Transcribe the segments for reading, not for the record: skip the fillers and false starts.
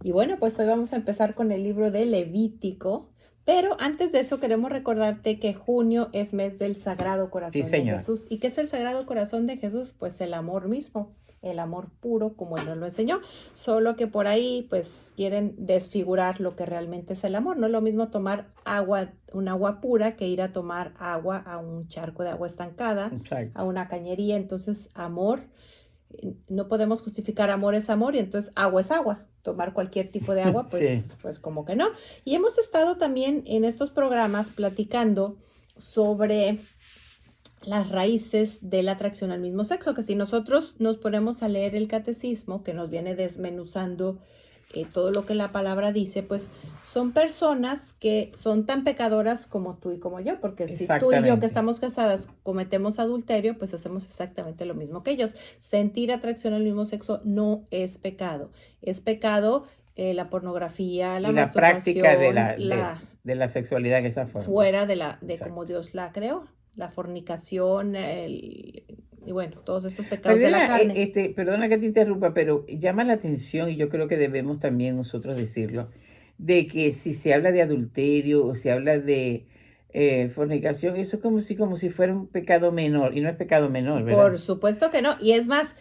Y bueno, pues hoy vamos a empezar con el libro de Levítico, pero antes de eso queremos recordarte que junio es mes del Sagrado Sí, Corazón de señor. Jesús. ¿Y qué es el Sagrado Corazón de Jesús? Pues el amor mismo, el amor puro como Él nos lo enseñó. Solo que por ahí pues quieren desfigurar lo que realmente es el amor. No es lo mismo tomar agua, un agua pura, que ir a tomar agua a un charco de agua estancada, a Exacto. una cañería. Entonces, amor no podemos justificar amor es amor y entonces agua es agua. Tomar cualquier tipo de agua, Sí, pues como que no. Y hemos estado también en estos programas platicando sobre las raíces de la atracción al mismo sexo, que si nosotros nos ponemos a leer el catecismo, que nos viene desmenuzando todo lo que la palabra dice, pues son personas que son tan pecadoras como tú y como yo, porque si tú y yo que exactamente. estamos casadas cometemos adulterio, pues hacemos exactamente lo mismo que ellos. Sentir atracción al mismo sexo no es pecado la pornografía, la Y la práctica de masturbación, la, de, de la sexualidad en esa forma. fuera de como Exacto. Dios la creó, la fornicación, y bueno, todos estos pecados de la Marlena, carne. perdona que te interrumpa, pero llama la atención, y yo creo que debemos también nosotros decirlo, de que si se habla de adulterio o se habla de fornicación, eso es como si fuera un pecado menor, y no es pecado menor, Por ¿verdad? supuesto que no. Y es más,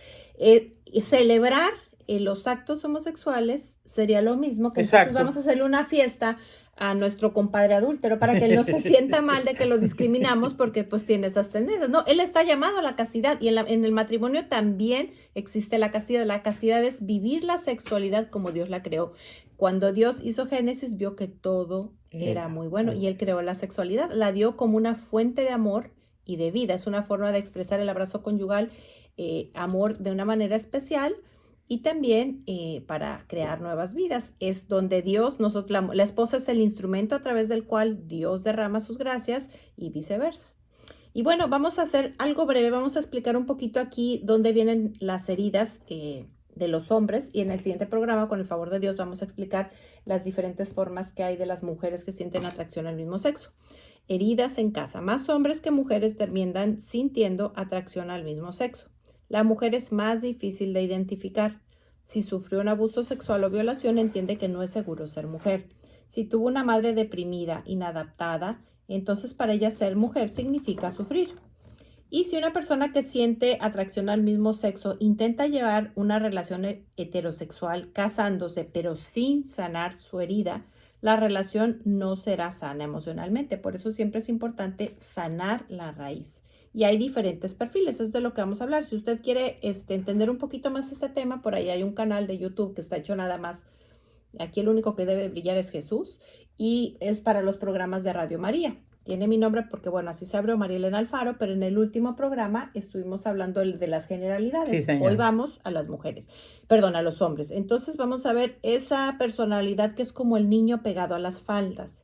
celebrar los actos homosexuales sería lo mismo que entonces Exacto. vamos a hacerle una fiesta a nuestro compadre adúltero para que él no se sienta mal de que lo discriminamos porque pues tiene esas tendencias. No, él está llamado a la castidad y en el matrimonio también existe la castidad. La castidad es vivir la sexualidad como Dios la creó. Cuando Dios hizo Génesis, vio que todo era Era muy bueno muy y él bueno. creó la sexualidad, la dio como una fuente de amor y de vida. Es una forma de expresar el abrazo conyugal, amor de una manera especial y también para crear nuevas vidas. Es donde Dios, nosotros, la esposa es el instrumento a través del cual Dios derrama sus gracias y viceversa. Y bueno, vamos a hacer algo breve, vamos a explicar un poquito aquí dónde vienen las heridas de los hombres y en el siguiente programa, con el favor de Dios, vamos a explicar las diferentes formas que hay de las mujeres que sienten atracción al mismo sexo. Heridas en casa. Más hombres que mujeres terminan sintiendo atracción al mismo sexo. La mujer es más difícil de identificar. Si sufrió un abuso sexual o violación, entiende que no es seguro ser mujer. Si tuvo una madre deprimida, inadaptada, entonces para ella ser mujer significa sufrir. Y si una persona que siente atracción al mismo sexo intenta llevar una relación heterosexual casándose, pero sin sanar su herida, la relación no será sana emocionalmente. Por eso siempre es importante sanar la raíz. Y hay diferentes perfiles, eso es de lo que vamos a hablar. Si usted quiere entender un poquito más este tema, por ahí hay un canal de YouTube que está hecho nada más. Aquí el único que debe brillar es Jesús y es para los programas de Radio María. Tiene mi nombre porque, bueno, así se abrió María Elena Alfaro, pero en el último programa estuvimos hablando de las Sí, generalidades. Hoy señor. vamos a las mujeres, perdón, a los hombres. Entonces vamos a ver esa personalidad que es como el niño pegado a las faldas.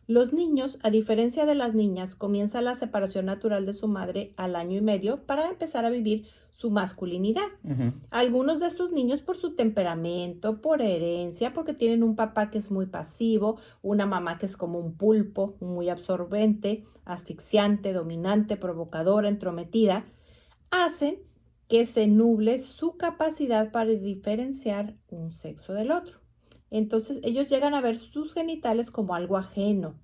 Los niños, a diferencia de las niñas, comienza la separación natural de su madre al año y medio para empezar a vivir su masculinidad. Ujú. Algunos de estos niños por su temperamento, por herencia, porque tienen un papá que es muy pasivo, una mamá que es como un pulpo, muy absorbente, asfixiante, dominante, provocadora, entrometida, hacen que se nuble su capacidad para diferenciar un sexo del otro. Entonces ellos llegan a ver sus genitales como algo ajeno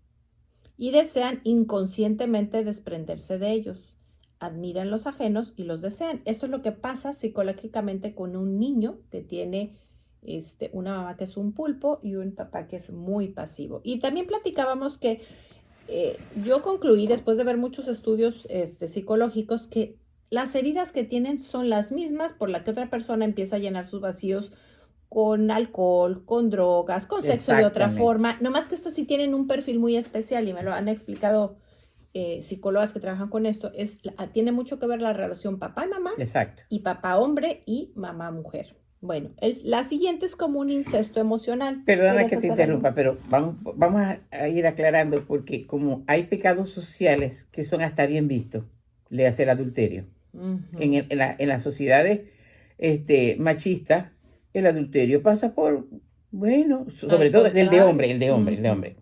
y desean inconscientemente desprenderse de ellos. Admiran los ajenos y los desean. Eso es lo que pasa psicológicamente con un niño que tiene una mamá que es un pulpo y un papá que es muy pasivo. Y también platicábamos que yo concluí después de ver muchos estudios psicológicos que las heridas que tienen son las mismas por la que otra persona empieza a llenar sus vacíos con alcohol, con drogas, con sexo de otra Exactamente. forma. No más que estas sí tienen un perfil muy especial y me lo han explicado psicólogas que trabajan con esto. Tiene mucho que ver la relación papá y mamá Exacto. y papá hombre y mamá mujer. Bueno, la siguiente es como un incesto emocional. Perdona ¿Quieres que te hacer algo? interrumpa, pero vamos a ir aclarando porque como hay pecados sociales que son hasta bien vistos, le hace el adulterio. Ujú. En las sociedades machistas, el adulterio pasa por, bueno, sobre Al todo el de contrario. hombre, el de hombre, el de Ujú. hombre.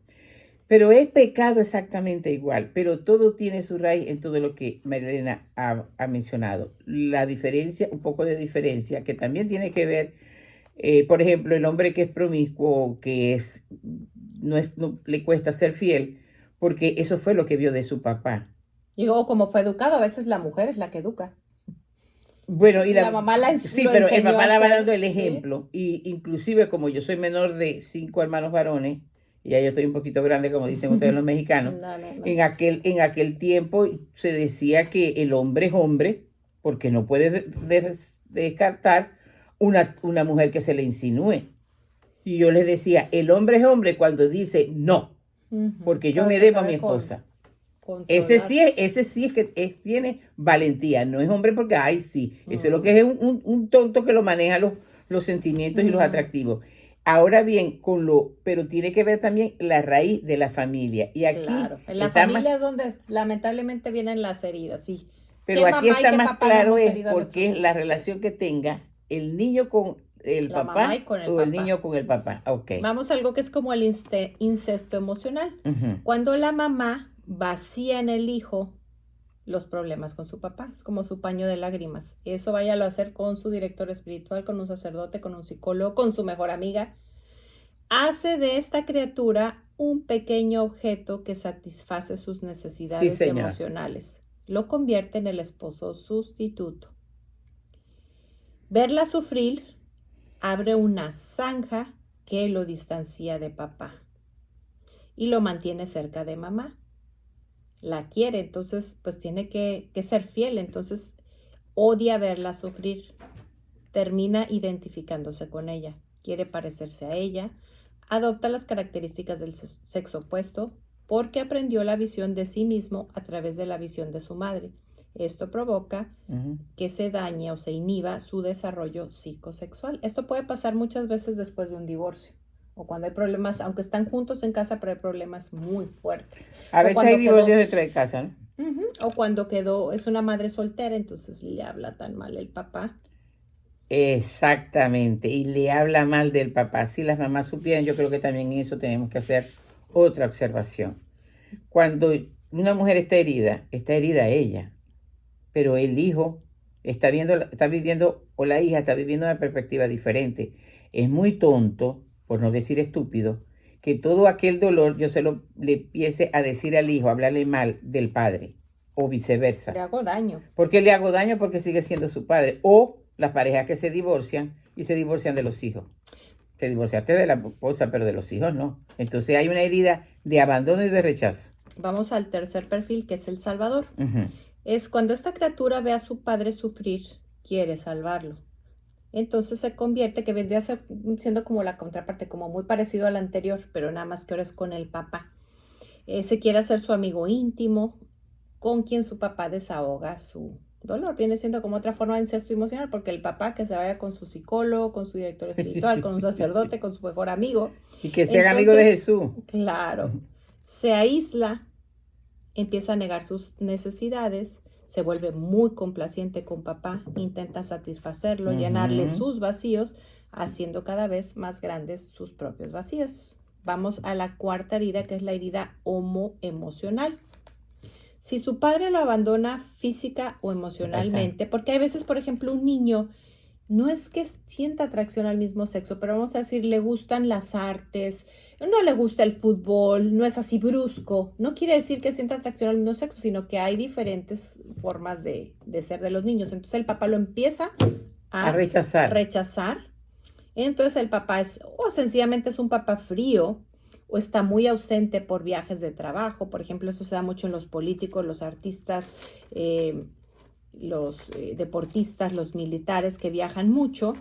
Pero es pecado exactamente igual, pero todo tiene su raíz en todo lo que Marilena ha mencionado. La diferencia, un poco de diferencia, que también tiene que ver Por ejemplo, el hombre que es promiscuo, no le cuesta ser fiel, porque eso fue lo que vio de su papá. Digo, como fue educado, a veces la mujer es la que educa. Bueno, La mamá sí, lo pero el enseñó papá a le va dando hacer, el ¿sí? ejemplo, y inclusive como yo soy menor de 5 hermanos varones, y ya yo estoy un poquito grande, como dicen ustedes los mexicanos, No, no, no. en aquel tiempo se decía que el hombre es hombre, porque no puede descartar una mujer que se le insinúe. Y yo les decía, el hombre es hombre cuando dice no, porque yo Cuando me se debo a mi sabe esposa. controlar. Ese sí es que tiene valentía, no es hombre porque, ay, sí, eso es lo Mm, que es un tonto que lo maneja los sentimientos y los mm, atractivos. Ahora bien, pero tiene que ver también la raíz de la familia. Y aquí claro. En la está más, familia es donde lamentablemente vienen las heridas, sí. pero ¿Qué aquí mamá y está qué más papá no claro hemos es herido a porque nuestros es la hijos? Sí. relación que tenga el niño con el La mamá y papá con el o el papá. niño con el papá. Ok. Vamos a algo que es como el incesto emocional. Ujú. Cuando la mamá vacía en el hijo los problemas con su papá, es como su paño de lágrimas. Eso váyalo a hacer con su director espiritual, con un sacerdote, con un psicólogo, con su mejor amiga. Hace de esta criatura un pequeño objeto que satisface sus Sí, necesidades señor. emocionales. Lo convierte en el esposo sustituto. Verla sufrir abre una zanja que lo distancia de papá y lo mantiene cerca de mamá. La quiere, entonces pues tiene que ser fiel, entonces odia verla sufrir, termina identificándose con ella, quiere parecerse a ella, adopta las características del sexo opuesto porque aprendió la visión de sí mismo a través de la visión de su madre. Esto provoca Ujú. que se dañe o se inhiba su desarrollo psicosexual. Esto puede pasar muchas veces después de un divorcio o cuando hay problemas, aunque están juntos en casa, pero hay problemas muy fuertes. A O veces hay cuando divorcios quedó, dentro de casa, ¿no? o cuando quedó, es una madre soltera, entonces le habla tan mal el papá. Exactamente, y le habla mal del papá. Si las mamás supieran, yo creo que también en eso tenemos que hacer otra observación. Cuando una mujer está herida ella, pero el hijo está viviendo, o la hija está viviendo una perspectiva diferente. Es muy tonto, por no decir estúpido, que todo aquel dolor yo le empiece a decir al hijo, a hablarle mal del padre, o Le viceversa. hago daño. ¿Por qué le hago daño? Porque sigue siendo su padre. O las parejas que se divorcian y se divorcian de los hijos. Te divorciaste de la esposa, pero de los hijos no. Entonces hay una herida de abandono y de rechazo. Vamos al tercer perfil, que es el salvador. Ujú. Es cuando esta criatura ve a su padre sufrir, quiere salvarlo. Entonces se convierte, que vendría siendo como la contraparte, como muy parecido al anterior, pero nada más que ahora es con el papá. Se quiere hacer su amigo íntimo, con quien su papá desahoga su dolor. Viene siendo como otra forma de incesto emocional, porque el papá que se vaya con su psicólogo, con su director espiritual, con un sacerdote, con su mejor amigo. Y que sean amigos de Entonces, Jesús. claro, se aísla, empieza a negar sus necesidades, se vuelve muy complaciente con papá, intenta satisfacerlo, llenarle Ujú. sus vacíos, haciendo cada vez más grandes sus propios vacíos. Vamos a la cuarta herida, que es la herida homoemocional. Si su padre lo abandona física o Acá está. emocionalmente, porque hay veces, por ejemplo, un niño no es que sienta atracción al mismo sexo, pero vamos a decir, le gustan las artes, no le gusta el fútbol, no es así brusco. No quiere decir que sienta atracción al mismo sexo, sino que hay diferentes formas de ser de los niños. Entonces el papá lo empieza A a rechazar. rechazar. Entonces el papá es, o sencillamente es un papá frío, o está muy ausente por viajes de trabajo. Por ejemplo, eso se da mucho en los políticos, los artistas, los deportistas, los militares que viajan mucho.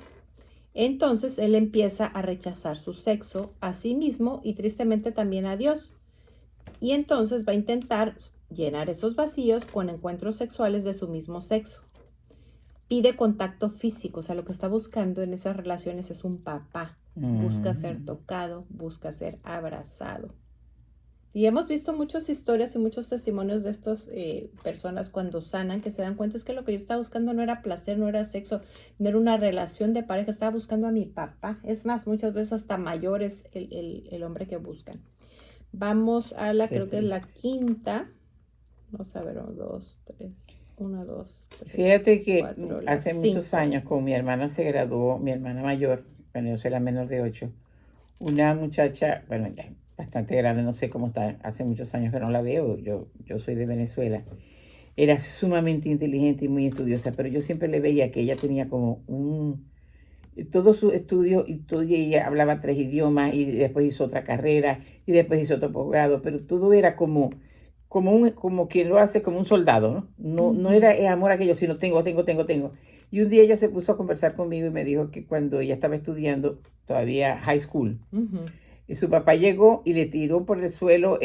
Entonces él empieza a rechazar su sexo a sí mismo y tristemente también a Dios. Y entonces va a intentar llenar esos vacíos con encuentros sexuales de su mismo sexo. Pide contacto físico, o sea, lo que está buscando en esas relaciones es un papá. Busca ser Mm. tocado, busca ser abrazado. Y hemos visto muchas historias y muchos testimonios de estas personas cuando sanan, que se dan cuenta es que lo que yo estaba buscando no era placer, no era sexo, no era una relación de pareja, estaba buscando a mi papá. Es más, muchas veces hasta mayor es el hombre que buscan. Vamos a Qué creo que es la triste. quinta. Vamos a ver, 2, 3, 1, 2, 3, Fíjate que 4, la hace muchos 5. años, con mi hermana se graduó, mi hermana mayor, bueno, yo soy la menor de 8, una muchacha, bueno, ya bastante grande, no sé cómo está, hace muchos años que no la veo, yo soy de Venezuela. Era sumamente inteligente y muy estudiosa, pero yo siempre le veía que ella tenía como todo su estudio y todo, y ella hablaba 3 idiomas y después hizo otra carrera y después hizo otro posgrado, pero todo era como quien lo hace como un soldado, ¿no? No Ujú. era el amor a aquello, sino tengo. Y un día ella se puso a conversar conmigo y me dijo que cuando ella estaba estudiando todavía high school, Ujú. y su papá llegó y le tiró por el suelo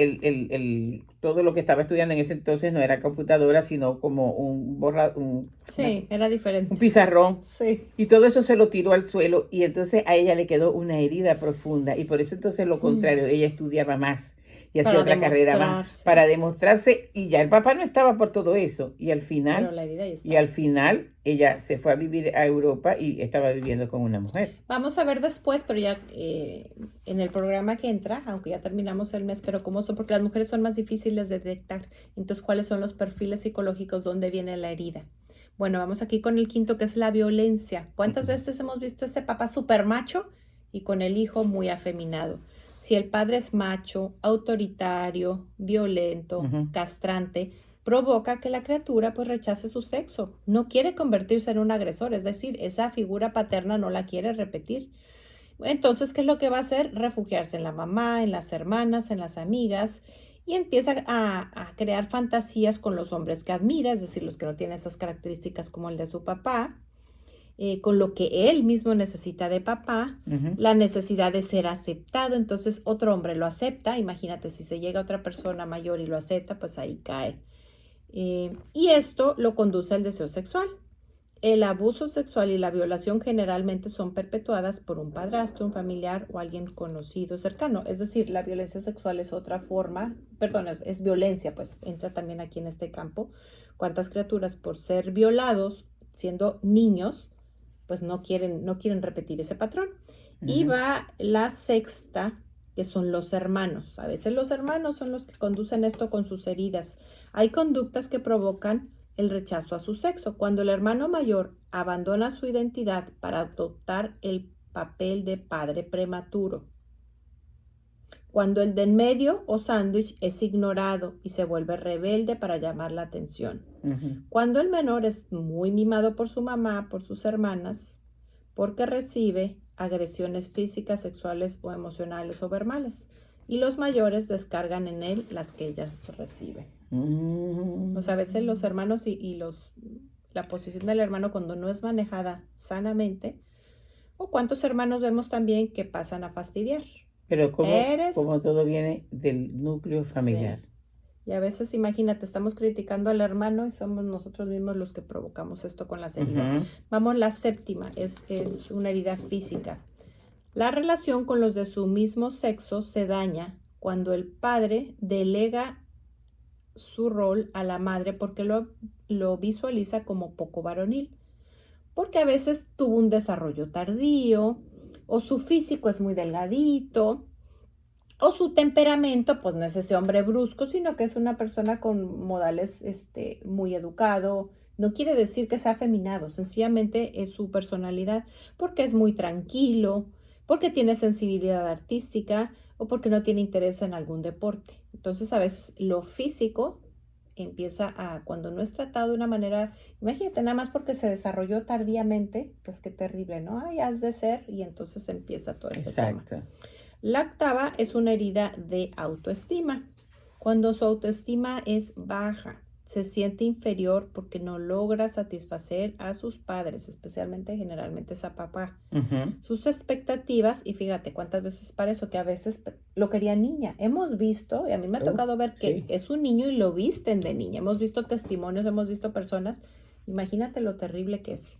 todo lo que estaba estudiando en ese entonces no era computadora, sino como Sí, era un diferente. pizarrón. Sí. Y todo eso se lo tiró al suelo y entonces a ella le quedó una herida profunda y por eso entonces lo Mm. contrario, ella estudiaba más y hacía Para otra carrera más demostrarse, para demostrarse y ya el papá no estaba por todo eso pero la herida ahí y estaba. al final ella se fue a vivir a Europa y estaba viviendo con una mujer. Vamos a ver después, pero ya en el programa que entra, aunque ya terminamos el mes, pero cómo son, porque las mujeres son más difíciles de detectar. Entonces, ¿cuáles son los perfiles psicológicos? ¿Dónde viene la herida? Bueno, vamos aquí con el quinto, que es la violencia. ¿Cuántas veces hemos visto ese papá super macho y con el hijo muy afeminado? Si el padre es macho, autoritario, violento, Ujú. castrante, provoca que la criatura pues rechace su sexo, no quiere convertirse en un agresor, es decir, esa figura paterna no la quiere repetir. Entonces, ¿qué es lo que va a hacer? Refugiarse en la mamá, en las hermanas, en las amigas y empieza a crear fantasías con los hombres que admira, es decir, los que no tienen esas características como el de su papá, con lo que él mismo necesita de papá, Ujú. la necesidad de ser aceptado, entonces otro hombre lo acepta, imagínate si se llega otra persona mayor y lo acepta, pues ahí cae. Y esto lo conduce al deseo sexual. El abuso sexual y la violación generalmente son perpetuadas por un padrastro, un familiar o alguien conocido cercano. Es decir, la violencia sexual es otra forma, perdón, es violencia, pues entra también aquí en este campo. ¿Cuántas criaturas por ser violados siendo niños, pues no quieren repetir ese patrón? Y Ujú. va la sexta, que son los hermanos. A veces los hermanos son los que conducen esto con sus heridas. Hay conductas que provocan el rechazo a su sexo. Cuando el hermano mayor abandona su identidad para adoptar el papel de padre prematuro. Cuando el del medio o sándwich es ignorado y se vuelve rebelde para llamar la atención. Ujú. Cuando el menor es muy mimado por su mamá, por sus hermanas, porque recibe agresiones físicas, sexuales o emocionales o verbales. Y los mayores descargan en él las que ella recibe. O sea, a veces los Mm. hermanos la posición del hermano cuando no es manejada sanamente, o cuántos hermanos vemos también que pasan a fastidiar. Pero Eres, como todo viene del núcleo familiar. sí. Y a veces, imagínate, estamos criticando al hermano y somos nosotros mismos los que provocamos esto con las heridas. Ujú. Vamos, la séptima es una herida física. La relación con los de su mismo sexo se daña cuando el padre delega su rol a la madre porque lo visualiza como poco varonil, porque a veces tuvo un desarrollo tardío, o su físico es muy delgadito, o su temperamento, pues no es ese hombre brusco, sino que es una persona con modales muy educado. No quiere decir que sea afeminado, sencillamente es su personalidad, porque es muy tranquilo, porque tiene sensibilidad artística o porque no tiene interés en algún deporte. Entonces, a veces lo físico cuando no es tratado de una manera, imagínate, nada más porque se desarrolló tardíamente, pues qué terrible, ¿no? Ay, has de ser, y entonces empieza todo este tema. Exacto. La octava es una herida de autoestima. Cuando su autoestima es baja, se siente inferior porque no logra satisfacer a sus padres, especialmente generalmente es a papá. Ujú. Sus expectativas, y fíjate cuántas veces para eso que a veces lo quería niña. Hemos visto, y a mí me ha tocado ver que Sí. es un niño y lo visten de niña. Hemos visto testimonios, hemos visto personas. Imagínate lo terrible que es.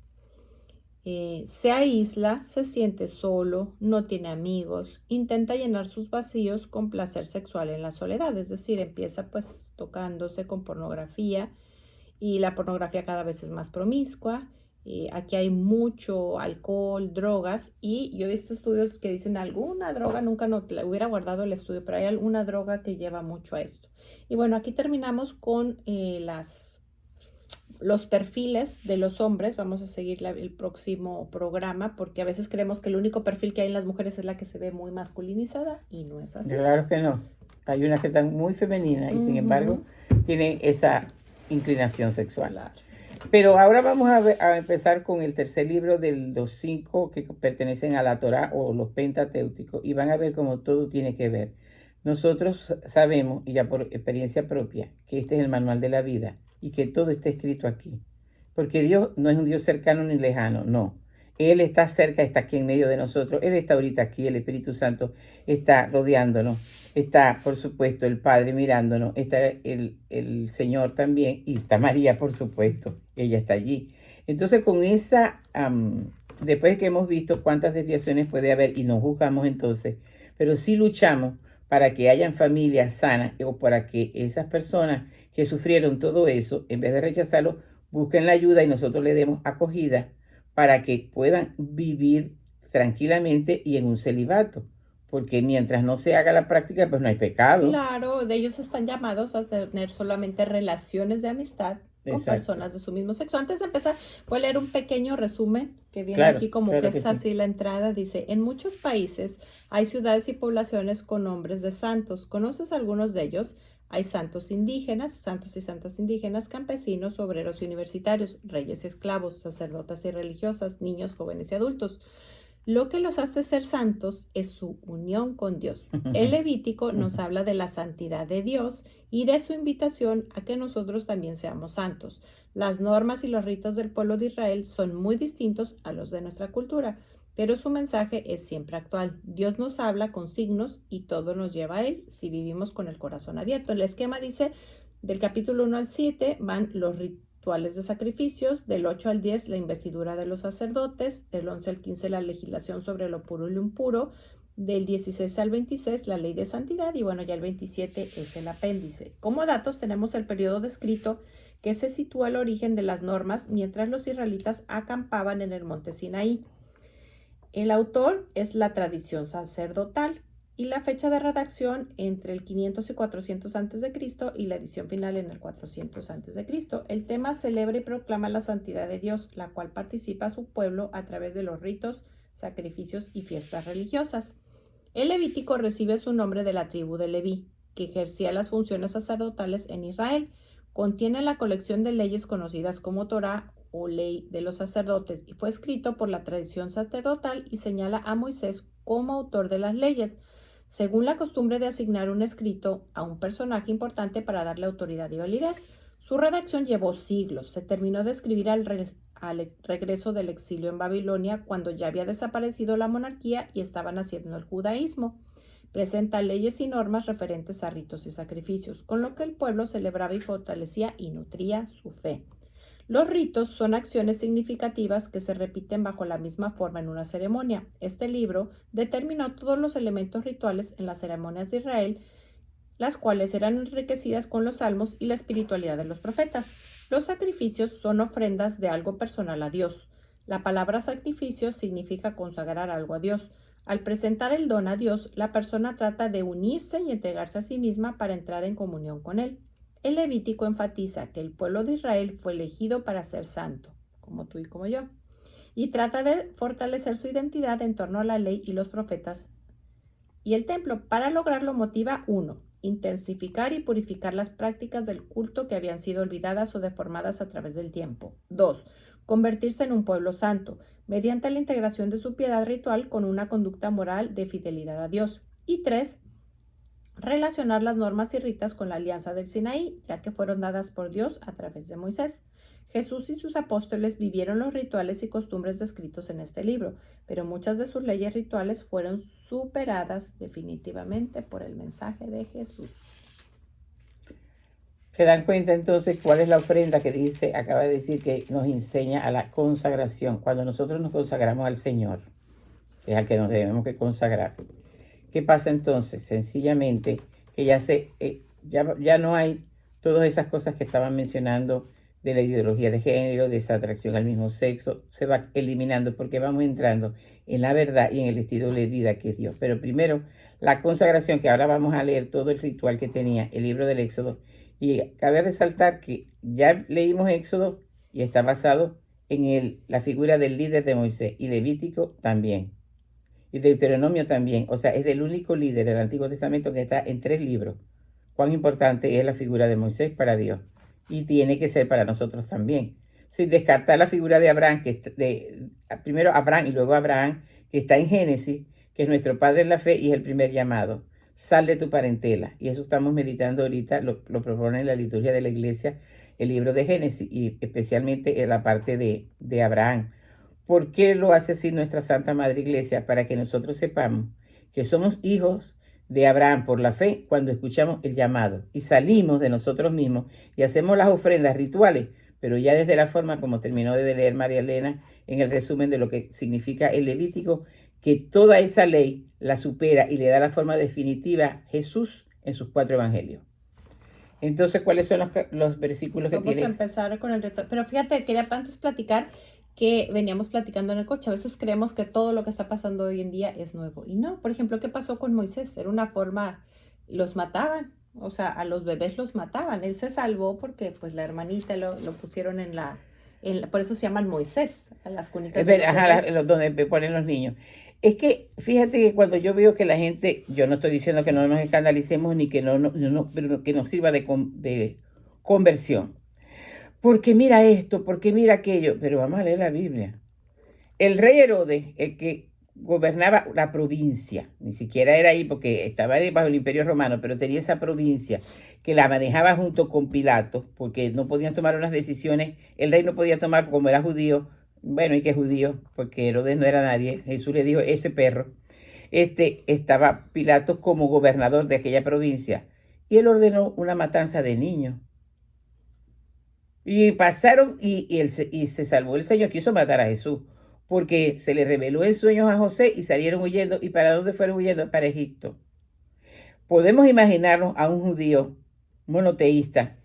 Se aísla, se siente solo, no tiene amigos, intenta llenar sus vacíos con placer sexual en la soledad, es decir, empieza pues tocándose con pornografía y la pornografía cada vez es más promiscua. Aquí hay mucho alcohol, drogas y yo he visto estudios que dicen alguna droga, nunca no la hubiera guardado el estudio, pero hay alguna droga que lleva mucho a esto. Y bueno, aquí terminamos con las los perfiles de los hombres, vamos a seguir el próximo programa, porque a veces creemos que el único perfil que hay en las mujeres es la que se ve muy masculinizada y no es así. Claro que no. Hay unas que están muy femeninas y sin embargo tienen esa inclinación sexual. Claro. Pero ahora vamos a empezar con el tercer libro de los 5 que pertenecen a la Torá o los Pentateucos y van a ver cómo todo tiene que ver. Nosotros sabemos, y ya por experiencia propia, que este es el manual de la vida y que todo está escrito aquí. Porque Dios no es un Dios cercano ni lejano, no. Él está cerca, está aquí en medio de nosotros. Él está ahorita aquí, el Espíritu Santo está rodeándonos. Está, por supuesto, el Padre mirándonos. Está el Señor también. Y está María, por supuesto. Ella está allí. Entonces, con esa, después que hemos visto cuántas desviaciones puede haber y no juzgamos entonces, pero sí luchamos para que hayan familias sanas o para que esas personas que sufrieron todo eso, en vez de rechazarlo, busquen la ayuda y nosotros le demos acogida para que puedan vivir tranquilamente y en un celibato. Porque mientras no se haga la práctica, pues no hay pecado. Claro, de ellos están llamados a tener solamente relaciones de amistad con Exacto. personas de su mismo sexo. Antes de empezar, voy a leer un pequeño resumen que viene Claro, aquí como claro que que es sí. así la entrada. Dice, en muchos países hay ciudades y poblaciones con nombres de santos. ¿Conoces algunos de ellos? Hay santos indígenas, santos y santas indígenas, campesinos, obreros y universitarios, reyes y esclavos, sacerdotas y religiosas, niños, jóvenes y adultos. Lo que los hace ser santos es su unión con Dios. El Levítico nos habla de la santidad de Dios y de su invitación a que nosotros también seamos santos. Las normas y los ritos del pueblo de Israel son muy distintos a los de nuestra cultura, pero su mensaje es siempre actual. Dios nos habla con signos y todo nos lleva a Él si vivimos con el corazón abierto. El esquema dice, del capítulo 1 al 7 van los rituales de sacrificios, del 8 al 10 la investidura de los sacerdotes, del 11 al 15 la legislación sobre lo puro y lo impuro, del 16 al 26 la ley de santidad y bueno, ya el 27 es el apéndice. Como datos tenemos el periodo descrito que se sitúa al origen de las normas mientras los israelitas acampaban en el monte Sinaí. El autor es la tradición sacerdotal y la fecha de redacción entre el 500 y 400 a.C. y la edición final en el 400 a.C. El tema celebra y proclama la santidad de Dios, la cual participa a su pueblo a través de los ritos, sacrificios y fiestas religiosas. El Levítico recibe su nombre de la tribu de Leví, que ejercía las funciones sacerdotales en Israel. Contiene la colección de leyes conocidas como Torá o ley de los sacerdotes y fue escrito por la tradición sacerdotal y señala a Moisés como autor de las leyes, según la costumbre de asignar un escrito a un personaje importante para darle autoridad y validez. Su redacción llevó siglos. Se terminó de escribir al regreso del exilio en Babilonia, cuando ya había desaparecido la monarquía y estaba naciendo el judaísmo. Presenta leyes y normas referentes a ritos y sacrificios, con lo que el pueblo celebraba y fortalecía y nutría su fe. Los ritos son acciones significativas que se repiten bajo la misma forma en una ceremonia. Este libro determinó todos los elementos rituales en las ceremonias de Israel, las cuales eran enriquecidas con los salmos y la espiritualidad de los profetas. Los sacrificios son ofrendas de algo personal a Dios. La palabra sacrificio significa consagrar algo a Dios. Al presentar el don a Dios, la persona trata de unirse y entregarse a sí misma para entrar en comunión con Él. El Levítico enfatiza que el pueblo de Israel fue elegido para ser santo, como tú y como yo, y trata de fortalecer su identidad en torno a la ley y los profetas y el templo. Para lograrlo motiva 1. Intensificar y purificar las prácticas del culto que habían sido olvidadas o deformadas a través del tiempo. 2. Convertirse en un pueblo santo, mediante la integración de su piedad ritual con una conducta moral de fidelidad a Dios. Y 3. Relacionar las normas y ritos con la alianza del Sinaí, ya que fueron dadas por Dios a través de Moisés. Jesús y sus apóstoles vivieron los rituales y costumbres descritos en este libro, pero muchas de sus leyes rituales fueron superadas definitivamente por el mensaje de Jesús. ¿Se dan cuenta entonces cuál es la ofrenda que dice, acaba de decir que nos enseña a la consagración? Cuando nosotros nos consagramos al Señor, que es al que nos debemos que consagrar. ¿Qué pasa entonces? Sencillamente que ya no hay todas esas cosas que estaban mencionando de la ideología de género, de esa atracción al mismo sexo, se va eliminando porque vamos entrando en la verdad y en el estilo de vida que es Dios. Pero primero, la consagración, que ahora vamos a leer todo el ritual que tenía el libro del Éxodo, y cabe resaltar que ya leímos Éxodo y está basado en la figura del líder de Moisés, y Levítico también, y Deuteronomio también. O sea, es el único líder del Antiguo Testamento que está en 3 libros. Cuán importante es la figura de Moisés para Dios, y tiene que ser para nosotros también, sin descartar la figura de Abraham, primero Abraham y luego Abraham, que está en Génesis, que es nuestro padre en la fe y es el primer llamado. Sal de tu parentela. Y eso estamos meditando ahorita, lo propone en la liturgia de la iglesia, el libro de Génesis, y especialmente en la parte de Abraham. ¿Por qué lo hace así nuestra Santa Madre Iglesia? Para que nosotros sepamos que somos hijos de Abraham por la fe cuando escuchamos el llamado y salimos de nosotros mismos y hacemos las ofrendas rituales, pero ya desde la forma como terminó de leer María Elena en el resumen de lo que significa el Levítico, que toda esa ley la supera y le da la forma definitiva Jesús en sus 4 evangelios. Entonces, ¿cuáles son los versículos que Vamos tienes? a empezar con el reto. Pero fíjate, quería antes platicar que veníamos platicando en el coche. A veces creemos que todo lo que está pasando hoy en día es nuevo. Y no, por ejemplo, ¿qué pasó con Moisés? Era una forma, los mataban. O sea, a los bebés los mataban. Él se salvó porque pues la hermanita lo pusieron por eso se llaman Moisés, a las cunitas de los bebés. Donde ponen los niños. Es que fíjate que cuando yo veo que la gente, yo no estoy diciendo que no nos escandalicemos ni que pero que nos sirva de conversión. Porque mira esto, porque mira aquello, pero vamos a leer la Biblia. El rey Herodes, el que gobernaba la provincia, ni siquiera era ahí porque estaba bajo el Imperio Romano, pero tenía esa provincia que la manejaba junto con Pilato, porque no podían tomar unas decisiones, el rey no podía tomar como era judío, bueno, y que judío, porque Herodes no era nadie, Jesús le dijo, ese perro, estaba Pilato como gobernador de aquella provincia, y él ordenó una matanza de niños. Y pasaron, y se salvó el Señor, quiso matar a Jesús, porque se le reveló en sueños a José y salieron huyendo. ¿Y para dónde fueron huyendo? Para Egipto. Podemos imaginarnos a un judío monoteísta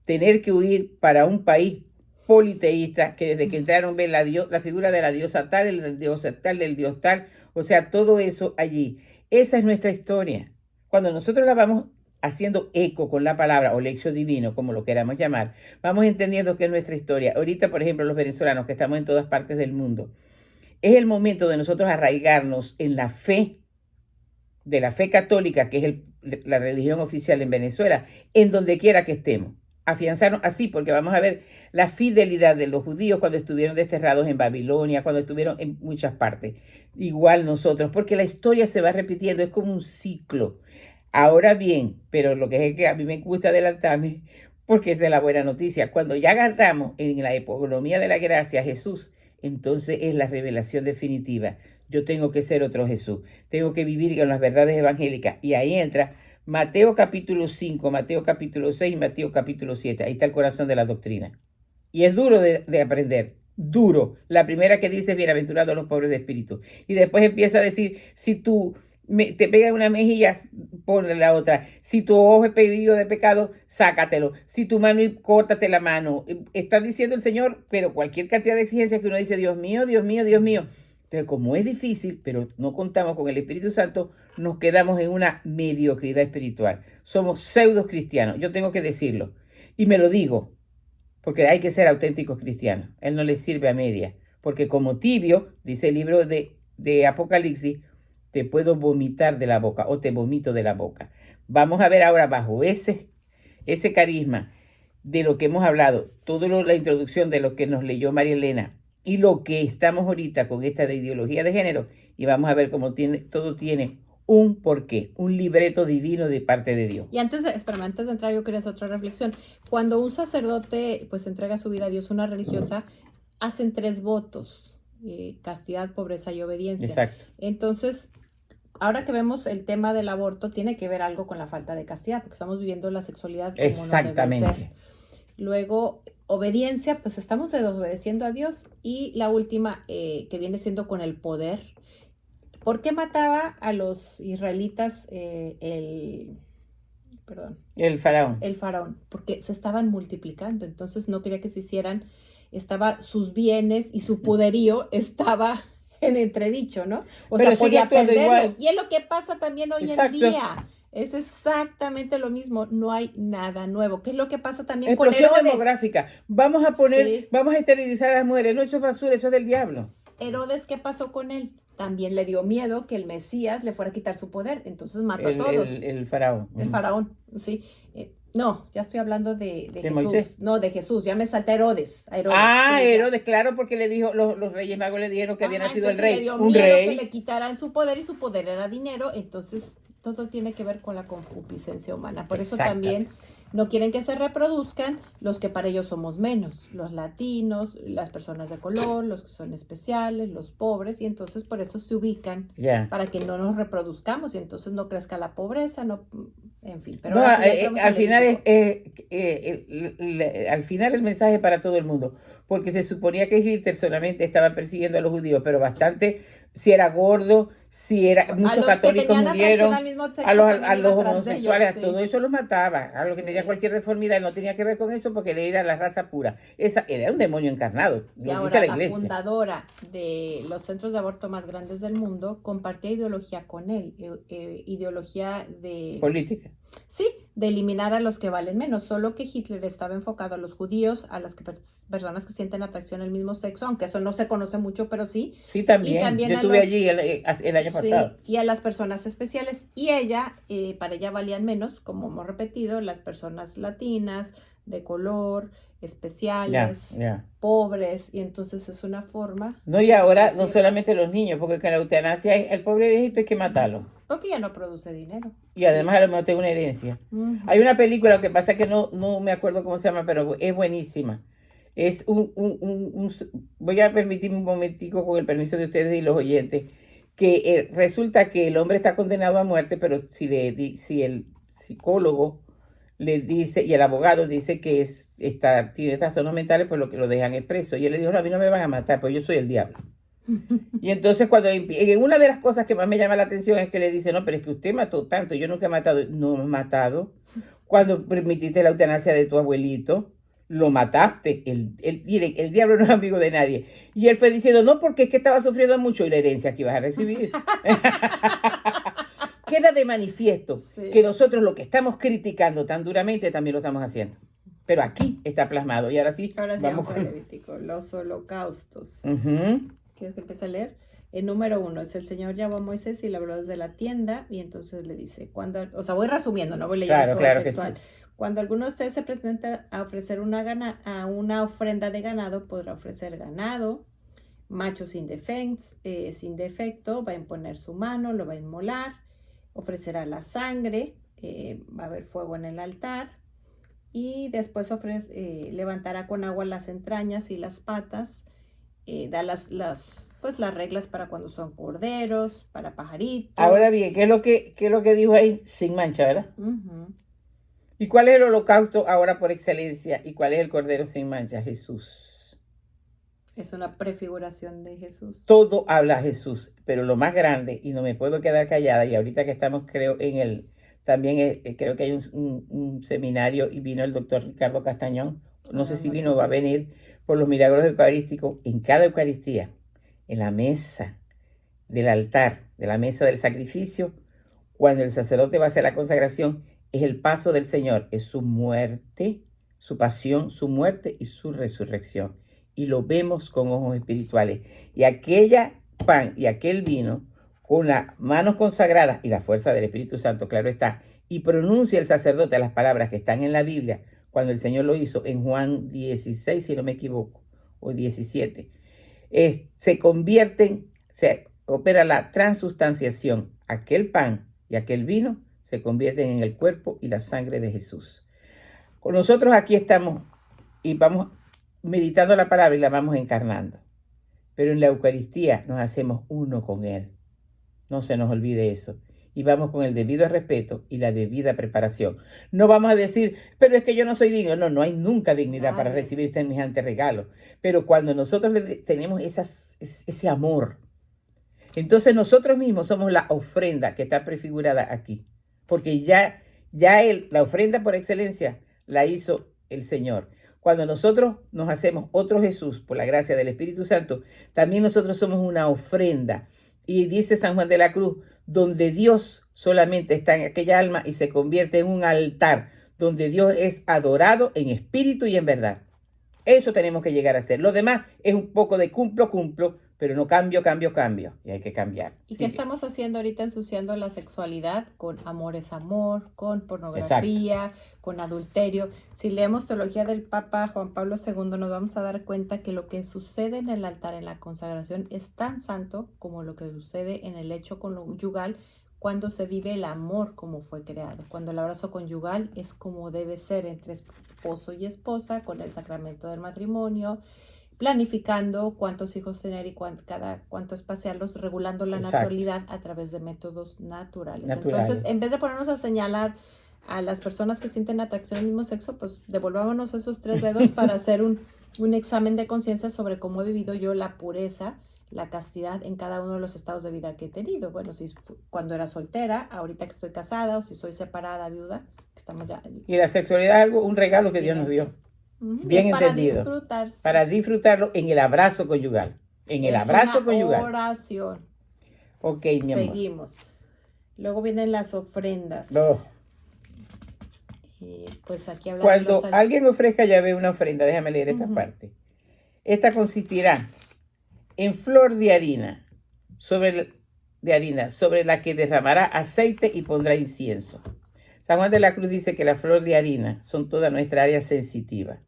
tener que huir para un país politeísta, que desde que entraron ven la figura de la diosa tal, el dios tal, del dios tal, o sea, todo eso allí. Esa es nuestra historia. Cuando nosotros la vamos haciendo eco con la palabra o lección divino, como lo queramos llamar, vamos entendiendo que es nuestra historia. Ahorita, por ejemplo, los venezolanos que estamos en todas partes del mundo, es el momento de nosotros arraigarnos en la fe, de la fe católica, que es la religión oficial en Venezuela, en donde quiera que estemos. Afianzarnos así, porque vamos a ver la fidelidad de los judíos cuando estuvieron desterrados en Babilonia, cuando estuvieron en muchas partes. Igual nosotros, porque la historia se va repitiendo, es como un ciclo. Ahora bien, pero lo que es que a mí me gusta adelantarme, porque esa es la buena noticia. Cuando ya agarramos en la economía de la gracia a Jesús, entonces es la revelación definitiva. Yo tengo que ser otro Jesús. Tengo que vivir con las verdades evangélicas. Y ahí entra Mateo capítulo 5, Mateo capítulo 6, Mateo capítulo 7. Ahí está el corazón de la doctrina. Y es duro de aprender. Duro. La primera que dice, bienaventurados los pobres de espíritu. Y después empieza a decir, si tú te pega una mejilla, ponle la otra. Si tu ojo es pedido de pecado, sácatelo. Si tu mano, córtate la mano. Está diciendo el Señor, pero cualquier cantidad de exigencias que uno dice, Dios mío, Dios mío, Dios mío. Entonces, como es difícil, pero no contamos con el Espíritu Santo, nos quedamos en una mediocridad espiritual. Somos pseudos cristianos, yo tengo que decirlo. Y me lo digo, porque hay que ser auténticos cristianos. Él no le sirve a media. Porque como tibio, dice el libro de Apocalipsis, te puedo vomitar de la boca o te vomito de la boca. Vamos a ver ahora bajo ese carisma de lo que hemos hablado, toda la introducción de lo que nos leyó María Elena y lo que estamos ahorita con esta de ideología de género, y vamos a ver cómo todo tiene un porqué, un libreto divino de parte de Dios. Y antes de entrar, yo quería hacer otra reflexión. Cuando un sacerdote pues entrega su vida a Dios, una religiosa, hacen 3 votos: castidad, pobreza y obediencia. Exacto. Entonces, ahora que vemos el tema del aborto, tiene que ver algo con la falta de castidad, porque estamos viviendo la sexualidad como exactamente no debe ser. Luego, obediencia, pues estamos desobedeciendo a Dios. Y la última, que viene siendo con el poder. ¿Por qué mataba a los israelitas el faraón? El faraón, porque se estaban multiplicando, entonces no quería que se hicieran, sus bienes y su poderío estaba en entredicho, ¿no? O pero sea, podía perderlo. Igual. Y es lo que pasa también hoy Exacto. en día. Es exactamente lo mismo, no hay nada nuevo. ¿Qué es lo que pasa también con Explosión Herodes? demográfica. Vamos a esterilizar a las mujeres. No, eso es basura, eso es del diablo. Herodes, ¿qué pasó con él? También le dio miedo que el Mesías le fuera a quitar su poder, entonces mató a todos. El faraón. El faraón, sí. No, ya estoy hablando de ¿De Jesús. Moisés? No, de Jesús. Ya me salté a Herodes. Herodes, claro, porque le dijo, los reyes magos le dijeron que había nacido el entonces le rey. dio Un miedo que rey. le quitaran su poder y su poder era dinero. Entonces todo tiene que ver con la concupiscencia humana. Por eso también no quieren que se reproduzcan los que para ellos somos menos, los latinos, las personas de color, los que son especiales, los pobres, y entonces por eso se ubican para que no nos reproduzcamos y entonces no crezca la pobreza, no, en fin. Pero No, al final al final el mensaje para todo el mundo, porque se suponía que Hitler solamente estaba persiguiendo a los judíos, pero bastante, si era gordo, si era, muchos católicos murieron, a los homosexuales, a todo eso los mataba, a los que tenían cualquier deformidad, no tenía que ver con eso porque le era la raza pura. Esa era un demonio encarnado, y ahora dice la la iglesia. fundadora de los centros de aborto más grandes del mundo compartía ideología con él, ideología de política. Sí, de eliminar a los que valen menos, solo que Hitler estaba enfocado a los judíos, a las personas que sienten atracción al mismo sexo, aunque eso no se conoce mucho, pero sí. Sí, también. Y también yo estuve allí el año pasado. Y a las personas especiales. Y para ella valían menos, como hemos repetido, las personas latinas, de color, especiales, pobres, y entonces es una forma. No, y ahora no solamente los niños, porque con la eutanasia el pobre viejito hay que matarlo. Porque ya no produce dinero. Y además a lo mejor tiene una herencia. Hay una película, lo que pasa es que no me acuerdo cómo se llama, pero es buenísima. Es voy a permitirme un momentico con el permiso de ustedes y los oyentes, que resulta que el hombre está condenado a muerte, pero si el psicólogo le dice, y el abogado dice que tiene trastornos mentales, pues lo dejan expreso. Y él le dijo, no, a mí no me van a matar, pues yo soy el diablo. Y entonces una de las cosas que más me llama la atención es que le dice, no, pero es que usted mató tanto, yo nunca he matado. No he matado. Cuando permitiste la eutanasia de tu abuelito, lo mataste. Miren, el diablo no es amigo de nadie. Y él fue diciendo, no, porque es que estaba sufriendo mucho y la herencia que ibas a recibir. Queda de manifiesto que nosotros lo que estamos criticando tan duramente también lo estamos haciendo. Pero aquí está plasmado. Y ahora sí vamos a Levítico, los holocaustos. ¿Quieres que empiece a leer? El número 1 es el Señor llamó a Moisés y le habló desde la tienda y entonces le dice, voy resumiendo, no voy leyendo todo el textual. Que sí. Cuando alguno de ustedes se presenta a ofrecer una ofrenda de ganado, podrá ofrecer ganado, macho sin defecto, va a imponer su mano, lo va a inmolar, ofrecerá la sangre, va a haber fuego en el altar y después levantará con agua las entrañas y las patas. Da las reglas para cuando son corderos, para pajaritos. Ahora bien, ¿qué es lo que dijo ahí? Sin mancha, ¿verdad? ¿Y cuál es el holocausto ahora por excelencia? ¿Y cuál es el cordero sin mancha? Jesús. Es una prefiguración de Jesús. Todo habla a Jesús, pero lo más grande, y no me puedo quedar callada, y ahorita que estamos, creo, también creo que hay un seminario y vino el doctor Ricardo Castañón, no sé si vino o va a venir, por los milagros eucarísticos. En cada Eucaristía, en la mesa del altar, de la mesa del sacrificio, cuando el sacerdote va a hacer la consagración, es el paso del Señor, es su muerte, su pasión, su muerte y su resurrección. Y lo vemos con ojos espirituales. Y aquella pan y aquel vino, con las manos consagradas y la fuerza del Espíritu Santo, claro está, y pronuncia el sacerdote las palabras que están en la Biblia, cuando el Señor lo hizo en Juan 16, si no me equivoco, o 17, se opera la transustanciación. Aquel pan y aquel vino se convierten en el cuerpo y la sangre de Jesús. Nosotros aquí estamos y vamos meditando la palabra y la vamos encarnando. Pero en la Eucaristía nos hacemos uno con Él. No se nos olvide eso. Y vamos con el debido respeto y la debida preparación. No vamos a decir, pero es que yo no soy digno. No hay nunca dignidad para recibir semejante regalo. Pero cuando nosotros tenemos ese amor, entonces nosotros mismos somos la ofrenda que está prefigurada aquí. Porque ya la ofrenda por excelencia la hizo el Señor. Cuando nosotros nos hacemos otro Jesús por la gracia del Espíritu Santo, también nosotros somos una ofrenda. Y dice San Juan de la Cruz, donde Dios solamente está en aquella alma y se convierte en un altar donde Dios es adorado en espíritu y en verdad. Eso tenemos que llegar a hacer. Lo demás es un poco de cumplo, pero no cambio. Y hay que cambiar. ¿Y qué estamos haciendo ahorita ensuciando la sexualidad? Con amor es amor, con Exacto. pornografía, con adulterio. Si leemos Teología del Papa Juan Pablo II, nos vamos a dar cuenta que lo que sucede en el altar, en la consagración, es tan santo como lo que sucede en el hecho conyugal cuando se vive el amor como fue creado. Cuando el abrazo conyugal es como debe ser entre esposo y esposa, con el sacramento del matrimonio, planificando cuántos hijos tener y cuánto espaciarlos, regulando la Exacto. natalidad a través de métodos naturales. Naturales. Entonces, en vez de ponernos a señalar a las personas que sienten atracción al mismo sexo, pues devolvámonos esos 3 dedos para hacer un examen de conciencia sobre cómo he vivido yo la pureza, la castidad en cada uno de los estados de vida que he tenido. Bueno, si cuando era soltera, ahorita que estoy casada, o si soy separada, viuda, estamos ya. Y la sexualidad es algo, un regalo que Dios nos dio. Bien es para entendido. disfrutarse. Para disfrutarlo en el abrazo conyugal. En el abrazo conyugal. Oración. Ok, mi amor. Seguimos. Luego vienen las ofrendas. No. Pues aquí hablamos. Cuando alguien ofrezca llave una ofrenda, déjame leer esta parte. Esta consistirá en flor de harina, sobre la que derramará aceite y pondrá incienso. San Juan de la Cruz dice que la flor de harina son toda nuestra área sensitiva.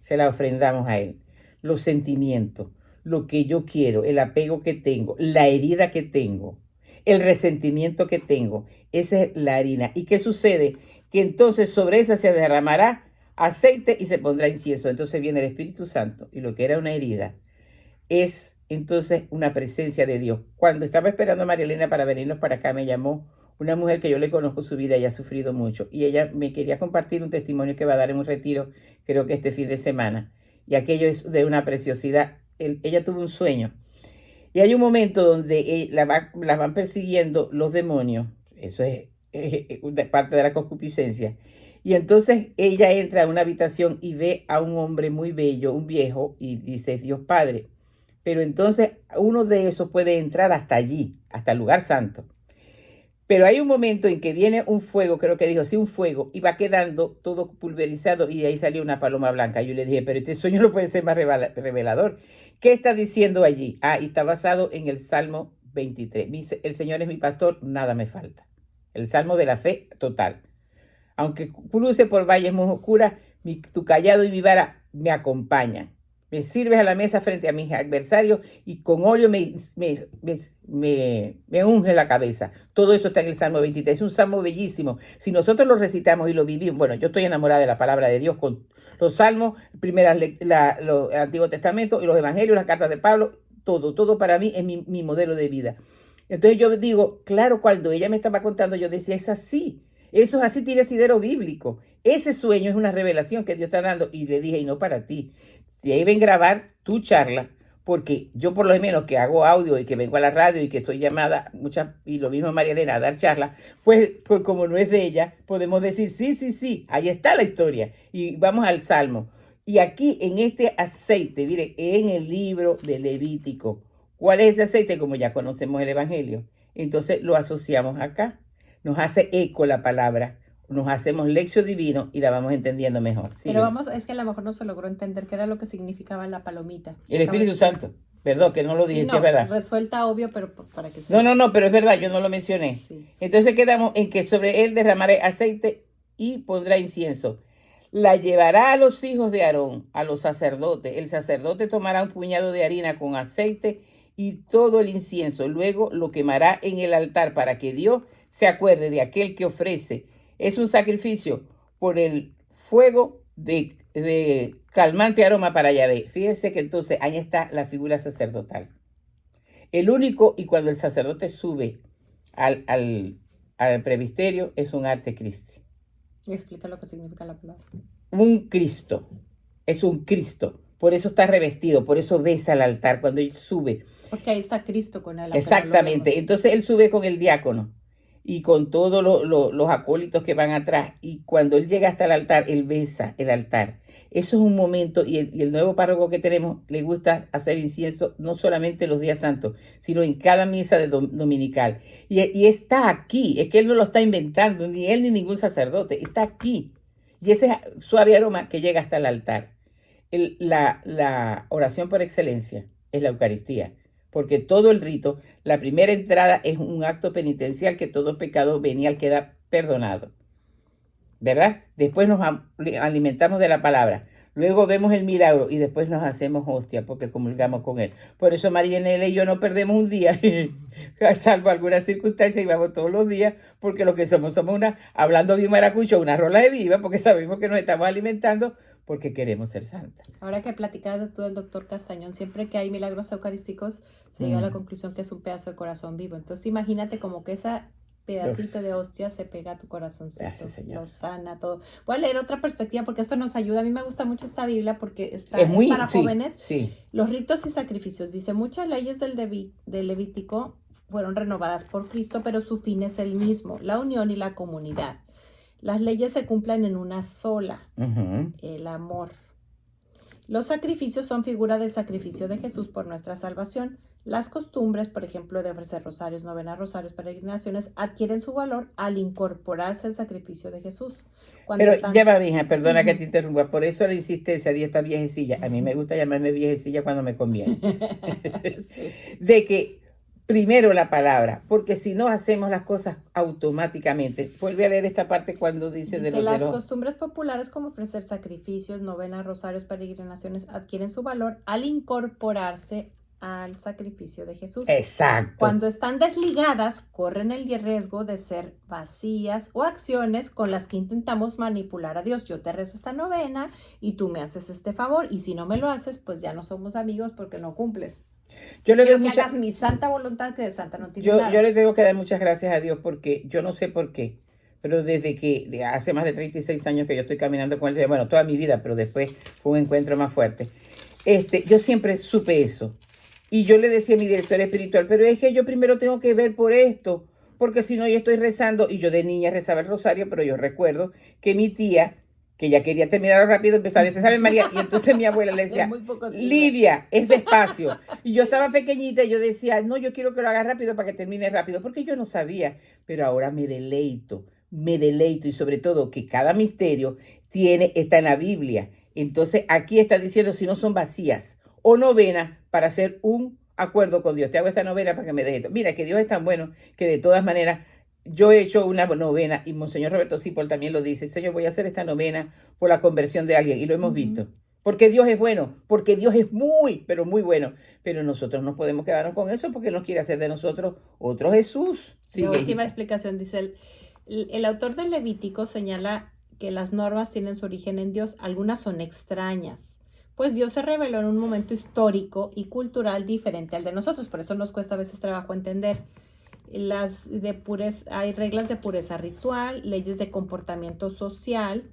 Se la ofrendamos a él. Los sentimientos, lo que yo quiero, el apego que tengo, la herida que tengo, el resentimiento que tengo. Esa es la harina. ¿Y qué sucede? Que entonces sobre esa se derramará aceite y se pondrá incienso. Entonces viene el Espíritu Santo y lo que era una herida es entonces una presencia de Dios. Cuando estaba esperando a María Elena para venirnos para acá, me llamó una mujer que yo le conozco su vida y ha sufrido mucho. Y ella me quería compartir un testimonio que va a dar en un retiro, creo que este fin de semana. Y aquello es de una preciosidad. Ella tuvo un sueño. Y hay un momento donde la van persiguiendo los demonios. Eso es parte de la concupiscencia. Y entonces ella entra a una habitación y ve a un hombre muy bello, un viejo, y dice, Dios Padre. Pero entonces uno de esos puede entrar hasta allí, hasta el lugar santo. Pero hay un momento en que viene un fuego, creo que dijo, sí, un fuego, y va quedando todo pulverizado y de ahí salió una paloma blanca. Yo le dije, pero este sueño no puede ser más revelador. ¿Qué está diciendo allí? Y está basado en el Salmo 23. El Señor es mi pastor, nada me falta. El Salmo de la fe total. Aunque cruce por valles muy oscuras, tu callado y mi vara me acompañan. Me sirves a la mesa frente a mis adversarios y con óleo me unge la cabeza. Todo eso está en el Salmo 23. Es un salmo bellísimo. Si nosotros lo recitamos y lo vivimos, bueno, yo estoy enamorada de la palabra de Dios con los salmos, el Antiguo Testamento y los evangelios, las cartas de Pablo, todo para mí es mi modelo de vida. Entonces yo digo, claro, cuando ella me estaba contando, yo decía, es así. Eso es así, tiene asidero bíblico. Ese sueño es una revelación que Dios está dando. Y le dije, y no para ti. Deben grabar tu charla, porque yo por lo menos que hago audio y que vengo a la radio y que estoy llamada, y lo mismo María Elena, a dar charlas, pues como no es de ella, podemos decir, sí, ahí está la historia. Y vamos al Salmo. Y aquí en este aceite, miren, en el libro de Levítico, ¿cuál es ese aceite? Como ya conocemos el Evangelio. Entonces lo asociamos acá. Nos hace eco la palabra. Nos hacemos lección divino y la vamos entendiendo mejor. ¿Sí? Pero es que a lo mejor no se logró entender qué era lo que significaba la palomita. El Espíritu Santo. Perdón, que no lo dije, sí, es verdad. Resuelta obvio, pero para que sea. No, pero es verdad, yo no lo mencioné. Sí. Entonces quedamos en que sobre él derramaré aceite y pondrá incienso. La llevará a los hijos de Aarón, a los sacerdotes. El sacerdote tomará un puñado de harina con aceite y todo el incienso. Luego lo quemará en el altar para que Dios se acuerde de aquel que ofrece. Es un sacrificio por el fuego de calmante aroma para Yahvé. Fíjense que entonces ahí está la figura sacerdotal. El único, y cuando el sacerdote sube al presbiterio, es un arte Christi. Explica lo que significa la palabra. Un Cristo. Es un Cristo. Por eso está revestido, por eso besa al altar cuando él sube. Porque ahí está Cristo con él. Exactamente. Entonces él sube con el diácono. y con todos los acólitos que van atrás. Y cuando él llega hasta el altar, él besa el altar. Eso es un momento, y el nuevo párroco que tenemos le gusta hacer incienso no solamente los días santos, sino en cada misa dominical. Y está aquí, es que él no lo está inventando, ni él ni ningún sacerdote, está aquí. Y ese suave aroma que llega hasta el altar. La oración por excelencia es la Eucaristía, porque todo el rito, la primera entrada es un acto penitencial que todo pecado venial queda perdonado, ¿verdad? Después nos alimentamos de la palabra, luego vemos el milagro y después nos hacemos hostia porque comulgamos con él. Por eso Marianela y yo no perdemos un día, salvo algunas circunstancias, y vamos todos los días, porque lo que somos una, hablando bien maracucho, una rola de viva, porque sabemos que nos estamos alimentando porque queremos ser santas. Ahora que platicabas de tú del doctor Castañón, siempre que hay milagros eucarísticos se llega a la conclusión que es un pedazo de corazón vivo. Entonces imagínate como que ese pedacito de hostia se pega a tu corazoncito, lo sana, todo. Voy a leer otra perspectiva porque esto nos ayuda. A mí me gusta mucho esta Biblia porque es para jóvenes. Sí. Los ritos y sacrificios. Dice, muchas leyes del Levítico fueron renovadas por Cristo, pero su fin es el mismo, la unión y la comunidad. Las leyes se cumplen en una sola, el amor. Los sacrificios son figura del sacrificio de Jesús por nuestra salvación. Las costumbres, por ejemplo, de ofrecer rosarios, novenas, rosarios, peregrinaciones, adquieren su valor al incorporarse al sacrificio de Jesús. Pero ya va, hija, perdona que te interrumpa, por eso la insistencia de esta viejecilla. A mí me gusta llamarme viejecilla cuando me conviene. De que primero la palabra, porque si no hacemos las cosas automáticamente. Vuelve a leer esta parte cuando dice de las costumbres populares como ofrecer sacrificios, novenas, rosarios, peregrinaciones adquieren su valor al incorporarse al sacrificio de Jesús. Exacto. Cuando están desligadas, corren el riesgo de ser vacías o acciones con las que intentamos manipular a Dios. Yo te rezo esta novena y tú me haces este favor, y si no me lo haces, pues ya no somos amigos porque no cumples. Yo le Quiero que hagas mi santa voluntad, que de santa no tiene nada. Yo le tengo que dar muchas gracias a Dios porque yo no sé por qué, pero desde que hace más de 36 años que yo estoy caminando con él, bueno, toda mi vida, pero después fue un encuentro más fuerte. Yo siempre supe eso. Y yo le decía a mi director espiritual, pero es que yo primero tengo que ver por esto, porque si no yo estoy rezando, y yo de niña rezaba el rosario, pero yo recuerdo que mi tía, que ya quería terminarlo rápido, empezaba a decir, María, y entonces mi abuela le decía, Livia, es despacio. Y yo estaba pequeñita y yo decía, no, yo quiero que lo haga rápido para que termine rápido, porque yo no sabía, pero ahora me deleito, y sobre todo que cada misterio está en la Biblia. Entonces aquí está diciendo si no son vacías o novenas para hacer un acuerdo con Dios. Te hago esta novena para que me dejes esto. Mira, que Dios es tan bueno que de todas maneras yo he hecho una novena y Monseñor Roberto Cipoll también lo dice. Señor, voy a hacer esta novena por la conversión de alguien, y lo hemos visto. Porque Dios es bueno, porque Dios es muy, pero muy bueno. Pero nosotros no podemos quedarnos con eso porque nos quiere hacer de nosotros otro Jesús. Sí, la última explicación dice, el autor del Levítico señala que las normas tienen su origen en Dios, algunas son extrañas, pues Dios se reveló en un momento histórico y cultural diferente al de nosotros, por eso nos cuesta a veces trabajo entender. Hay reglas de pureza ritual, leyes de comportamiento social,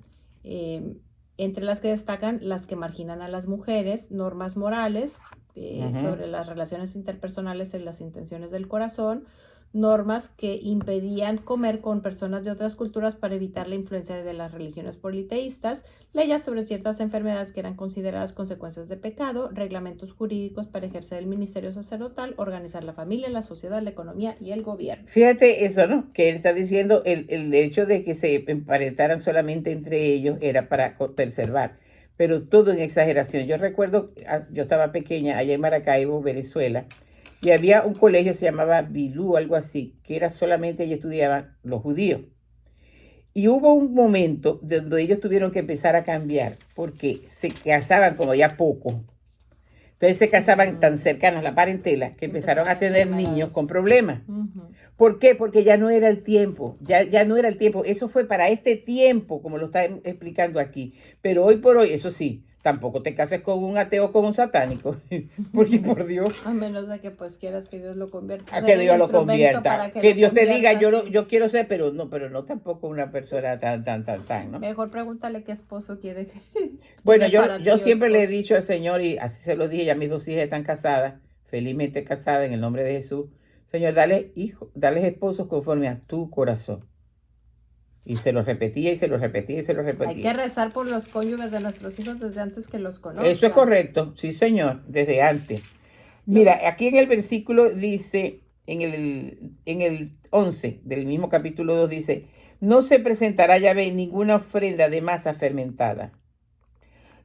entre las que destacan las que marginan a las mujeres, normas morales sobre las relaciones interpersonales y las intenciones del corazón, normas que impedían comer con personas de otras culturas para evitar la influencia de las religiones politeístas, leyes sobre ciertas enfermedades que eran consideradas consecuencias de pecado, reglamentos jurídicos para ejercer el ministerio sacerdotal, organizar la familia, la sociedad, la economía y el gobierno. Fíjate eso, ¿no? Que él está diciendo el hecho de que se emparentaran solamente entre ellos era para preservar, pero todo en exageración. Yo recuerdo, yo estaba pequeña allá en Maracaibo, Venezuela, y había un colegio, se llamaba Bilú, algo así, que era solamente, ellos estudiaban los judíos. Y hubo un momento donde ellos tuvieron que empezar a cambiar, porque se casaban como ya poco. Entonces se casaban tan cercanos a la parentela que empezaron a tener niños con problemas. ¿Por qué? Porque ya no era el tiempo, ya no era el tiempo. Eso fue para este tiempo, como lo está explicando aquí. Pero hoy por hoy, eso sí, tampoco te cases con un ateo o con un satánico, porque por Dios. A menos de que pues quieras que Dios lo convierta. A que Dios lo convierta. Que Dios te diga, yo quiero ser, pero no tampoco una persona tan, ¿no? Mejor pregúntale qué esposo quiere que. Bueno, yo siempre le he dicho al Señor, y así se lo dije, ya mis 2 hijas están casadas, felizmente casadas en el nombre de Jesús. Señor, dale hijos, dales esposos conforme a tu corazón. Y se lo repetía y se lo repetía y se lo repetía. Hay que rezar por los cónyuges de nuestros hijos desde antes que los conozcan. Eso es correcto, sí señor, desde antes. Mira, aquí en el versículo dice, en el 11 del mismo capítulo 2 dice, no se presentará Yahvé ninguna ofrenda de masa fermentada.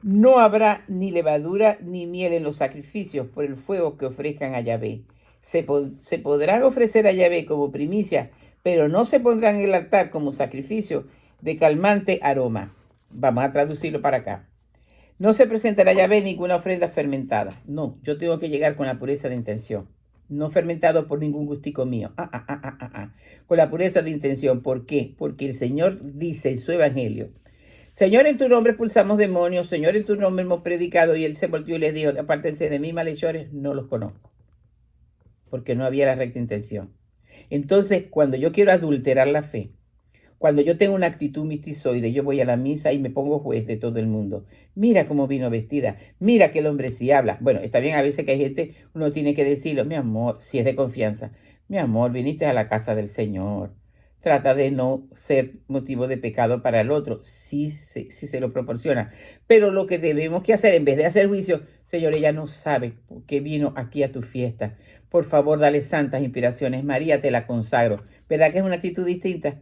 No habrá ni levadura ni miel en los sacrificios por el fuego que ofrezcan a Yahvé. Se podrán ofrecer a Yahvé como primicia, pero no se pondrán en el altar como sacrificio de calmante aroma. Vamos a traducirlo para acá. No se presentará a Yahvé ninguna ofrenda fermentada. No, yo tengo que llegar con la pureza de intención. No fermentado por ningún gustico mío. Con la pureza de intención. ¿Por qué? Porque el Señor dice en su evangelio, Señor, en tu nombre expulsamos demonios, Señor, en tu nombre hemos predicado. Y él se volvió y les dijo, apártense de mí, malhechores, no los conozco. Porque no había la recta intención. Entonces, cuando yo quiero adulterar la fe, cuando yo tengo una actitud mistizoide, yo voy a la misa y me pongo juez de todo el mundo. Mira cómo vino vestida, mira que el hombre sí habla. Bueno, está bien a veces que hay gente, uno tiene que decirlo, mi amor, si es de confianza, mi amor, viniste a la casa del Señor. Trata de no ser motivo de pecado para el otro, si se lo proporciona. Pero lo que debemos que hacer, en vez de hacer juicio, Señor, ella no sabe por qué vino aquí a tu fiesta. Por favor, dale santas inspiraciones. María, te la consagro. ¿Verdad que es una actitud distinta?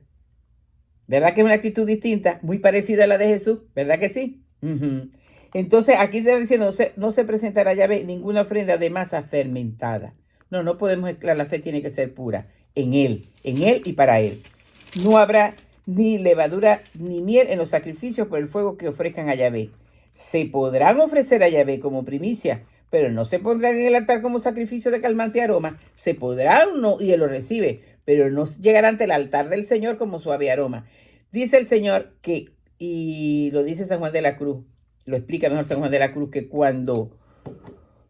¿Verdad que es una actitud distinta? Muy parecida a la de Jesús. ¿Verdad que sí? Entonces, aquí está diciendo, no se presentará Yahvé ninguna ofrenda de masa fermentada. No podemos mezclar, la fe tiene que ser pura. En Él y para Él. No habrá ni levadura ni miel en los sacrificios por el fuego que ofrezcan a Yahvé. Se podrán ofrecer a Yahvé como primicia, pero no se pondrán en el altar como sacrificio de calmante aroma. Se podrá uno y Él lo recibe, pero no llegará ante el altar del Señor como suave aroma. Dice el Señor que, y lo dice San Juan de la Cruz, lo explica mejor San Juan de la Cruz, que cuando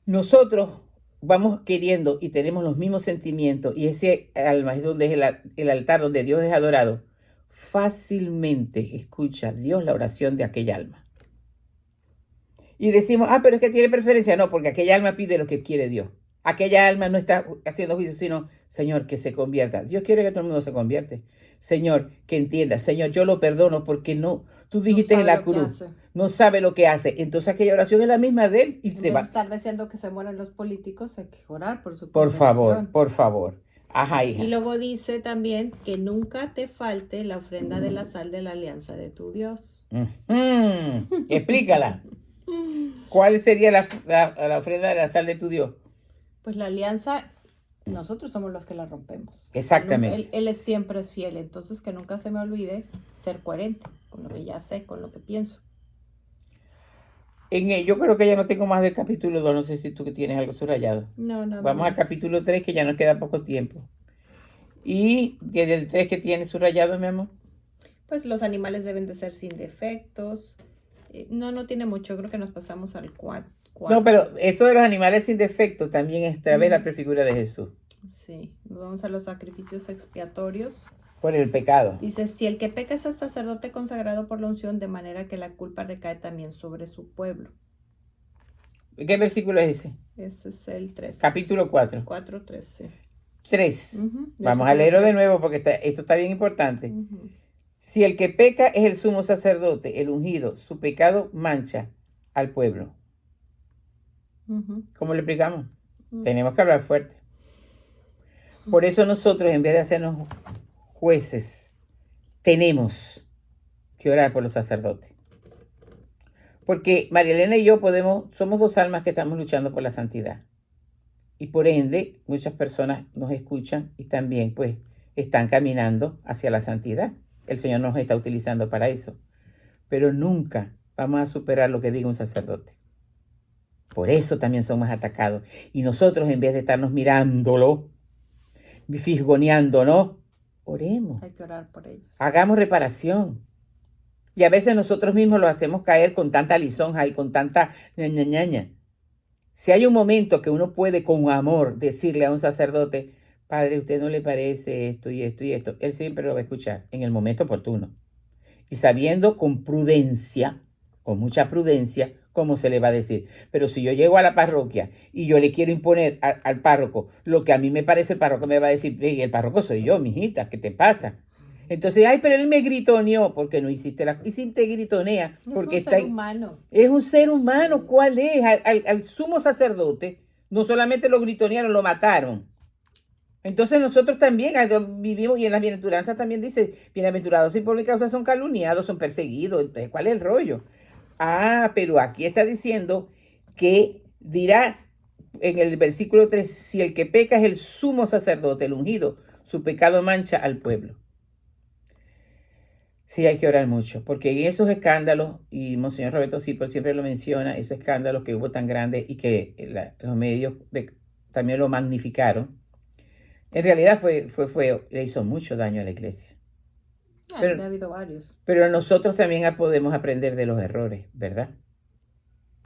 nosotros vamos queriendo y tenemos los mismos sentimientos y ese alma es donde es el altar donde Dios es adorado, fácilmente escucha Dios la oración de aquella alma. Y decimos, pero es que tiene preferencia. No, porque aquella alma pide lo que quiere Dios. Aquella alma no está haciendo juicio, sino, Señor, que se convierta. Dios quiere que todo el mundo se convierte. Señor, que entienda. Señor, yo lo perdono porque no, tú dijiste en la cruz, no sabe lo que hace. Entonces aquella oración es la misma de él. Y te va a estar diciendo que se mueran los políticos, hay que orar por su conversión. Por favor. Ajá, hija. Y luego dice también que nunca te falte la ofrenda de la sal de la alianza de tu Dios. Explícala. ¿Cuál sería la ofrenda de la sal de tu Dios? Pues la alianza, nosotros somos los que la rompemos. Exactamente. Él siempre es fiel, entonces que nunca se me olvide ser coherente con lo que ya sé, con lo que pienso. Yo creo que ya no tengo más del capítulo 2, no sé si tú que tienes algo subrayado. No, nada Vamos más. al capítulo 3, que ya nos queda poco tiempo. ¿Y del 3 que tiene subrayado, mi amor? Pues los animales deben de ser sin defectos. No tiene mucho, creo que nos pasamos al 4. No, pero eso de los animales sin defecto también es otra vez la prefigura de Jesús. Sí, nos vamos a los sacrificios expiatorios. Por el pecado. Dice, si el que peca es el sacerdote consagrado por la unción, de manera que la culpa recae también sobre su pueblo. ¿Qué versículo es ese? Ese es el 3. Capítulo 4. 4, 3, sí. 3. Vamos a leerlo de nuevo porque esto está bien importante. Si el que peca es el sumo sacerdote, el ungido, su pecado mancha al pueblo. ¿Cómo le explicamos? Tenemos que hablar fuerte. Por eso nosotros, en vez de hacernos jueces, tenemos que orar por los sacerdotes. Porque María Elena y yo somos dos almas que estamos luchando por la santidad. Y por ende, muchas personas nos escuchan y también pues están caminando hacia la santidad. El Señor nos está utilizando para eso. Pero nunca vamos a superar lo que diga un sacerdote. Por eso también somos atacados. Y nosotros, en vez de estarnos mirándolo, fisgoneándonos, oremos. Hay que orar por ellos. Hagamos reparación. Y a veces nosotros mismos lo hacemos caer con tanta lisonja y con tanta ñañañaña. Si hay un momento que uno puede con amor decirle a un sacerdote, Padre, ¿a usted no le parece esto y esto y esto? Él siempre lo va a escuchar en el momento oportuno. Y sabiendo con prudencia, con mucha prudencia, ¿cómo se le va a decir? Pero si yo llego a la parroquia y yo le quiero imponer al párroco lo que a mí me parece, el párroco me va a decir, "Ey, el párroco soy yo, mijita, ¿qué te pasa?" Entonces, ay, pero él me gritoneó, porque no hiciste la... Y si te gritonea, Es porque un ser humano. es un ser humano, Sí. ¿cuál es? Al sumo sacerdote, no solamente lo gritonearon, lo mataron. Entonces nosotros también vivimos, y en las bienaventuranzas también dice, bienaventurados si por mi causa son calumniados, son perseguidos. Entonces, ¿cuál es el rollo? Ah, pero aquí está diciendo que dirás en el versículo 3, si el que peca es el sumo sacerdote, el ungido, su pecado mancha al pueblo. Sí, hay que orar mucho, porque en esos escándalos, y Monseñor Roberto Sipol siempre lo menciona, esos escándalos que hubo tan grandes y que los medios también lo magnificaron, en realidad fue feo, le hizo mucho daño a la iglesia. Ha Pero, habido varios. pero nosotros también podemos aprender de los errores, ¿verdad?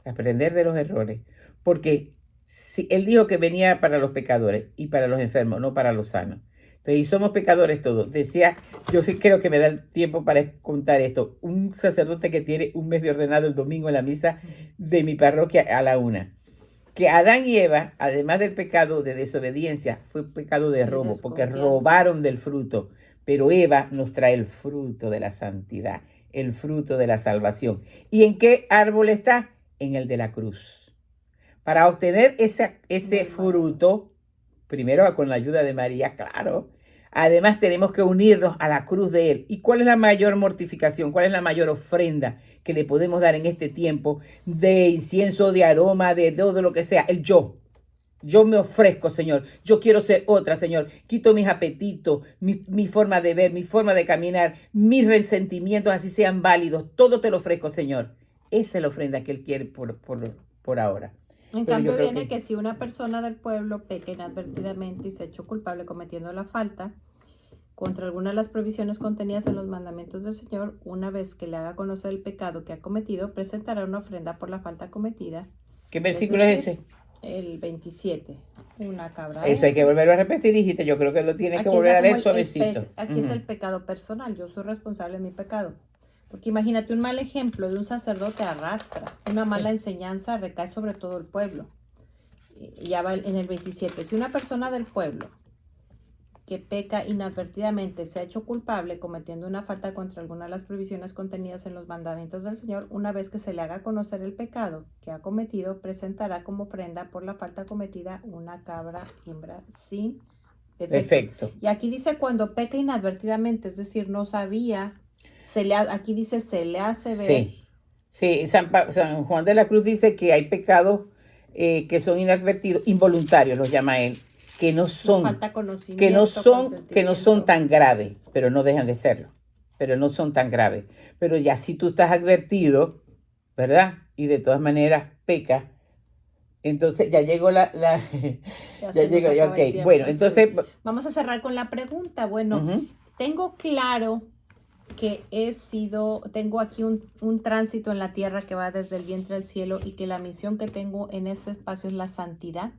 Aprender de los errores. Porque si, él dijo que venía para los pecadores y para los enfermos, no para los sanos. Entonces, y somos pecadores todos. Decía, yo sí creo que me da el tiempo para contar esto. Un sacerdote que tiene un mes de ordenado el domingo en la misa de mi parroquia a la 1. Que Adán y Eva, además del pecado de desobediencia, fue pecado de robo, porque robaron del fruto. Pero Eva nos trae el fruto de la santidad, el fruto de la salvación. ¿Y en qué árbol está? En el de la cruz. Para obtener ese fruto, primero con la ayuda de María, claro. Además tenemos que unirnos a la cruz de Él. ¿Y cuál es la mayor mortificación? ¿Cuál es la mayor ofrenda que le podemos dar en este tiempo de incienso, de aroma, de todo lo que sea? El yo. Yo me ofrezco, Señor. Yo quiero ser otra, Señor. Quito mis apetitos, mi forma de ver, mi forma de caminar, mis resentimientos, así sean válidos. Todo te lo ofrezco, Señor. Esa es la ofrenda que Él quiere por ahora. En Pero yo cambio creo viene que si una persona del pueblo peca inadvertidamente y se ha hecho culpable cometiendo la falta contra alguna de las provisiones contenidas en los mandamientos del Señor, una vez que le haga conocer el pecado que ha cometido, presentará una ofrenda por la falta cometida. ¿Qué versículo es ese? El 27. Una cabra. Eso hay que volverlo a repetir, dijiste. Yo creo que lo tienes que volver a leer suavecito. Aquí es el pecado personal. Yo soy responsable de mi pecado. Porque imagínate, un mal ejemplo de un sacerdote arrastra. Una mala enseñanza recae sobre todo el pueblo. Ya va en el 27. Si una persona del pueblo que peca inadvertidamente se ha hecho culpable cometiendo una falta contra alguna de las provisiones contenidas en los mandamientos del Señor, una vez que se le haga conocer el pecado que ha cometido, presentará como ofrenda por la falta cometida una cabra hembra sin defecto. Y aquí dice cuando peca inadvertidamente, es decir, no sabía, aquí dice se le hace ver. Sí, sí. San Juan de la Cruz dice que hay pecados que son inadvertidos, involuntarios los llama él, que no son tan graves, pero no dejan de serlo, pero no son tan graves. Pero ya si tú estás advertido, ¿verdad? Y de todas maneras pecas, entonces ya llegó ya llegó, ok. Bueno, entonces vamos a cerrar con la pregunta. Bueno, tengo claro que tengo aquí un tránsito en la tierra que va desde el vientre al cielo y que la misión que tengo en ese espacio es la santidad.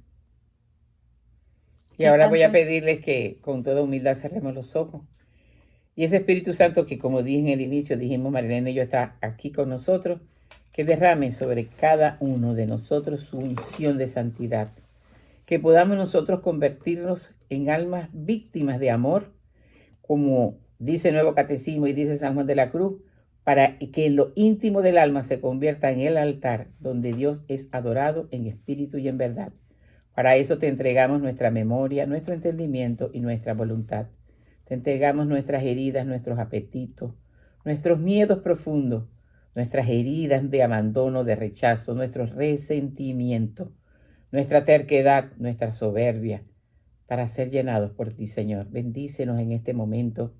Y ahora voy a pedirles que con toda humildad cerremos los ojos. Y ese Espíritu Santo que, como dije en el inicio, dijimos, Marilena y yo, está aquí con nosotros, que derrame sobre cada uno de nosotros su unción de santidad. Que podamos nosotros convertirnos en almas víctimas de amor, como dice el Nuevo Catecismo y dice San Juan de la Cruz, para que en lo íntimo del alma se convierta en el altar donde Dios es adorado en espíritu y en verdad. Para eso te entregamos nuestra memoria, nuestro entendimiento y nuestra voluntad. Te entregamos nuestras heridas, nuestros apetitos, nuestros miedos profundos, nuestras heridas de abandono, de rechazo, nuestros resentimientos, nuestra terquedad, nuestra soberbia, para ser llenados por ti, Señor. Bendícenos en este momento.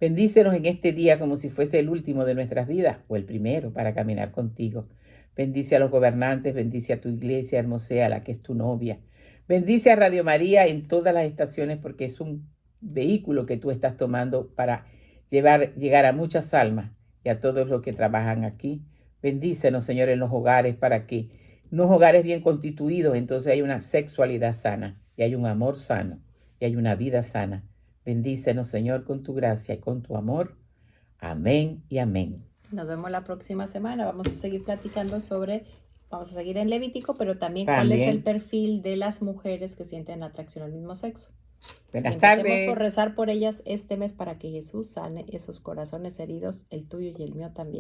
Bendícenos en este día como si fuese el último de nuestras vidas o el primero para caminar contigo. Bendice a los gobernantes, bendice a tu iglesia, hermosea, la que es tu novia. Bendice a Radio María en todas las estaciones porque es un vehículo que tú estás tomando para llegar a muchas almas y a todos los que trabajan aquí. Bendícenos, Señor, en los hogares para que en los hogares bien constituidos entonces hay una sexualidad sana y hay un amor sano y hay una vida sana. Bendícenos, Señor, con tu gracia y con tu amor. Amén y amén. Nos vemos la próxima semana. Vamos a seguir platicando sobre vamos a seguir en Levítico, pero también cuál es el También. perfil de las mujeres que sienten atracción al mismo sexo. Y Buenas empecemos por tardes. rezar por ellas este mes para que Jesús sane esos corazones heridos, el tuyo y el mío también.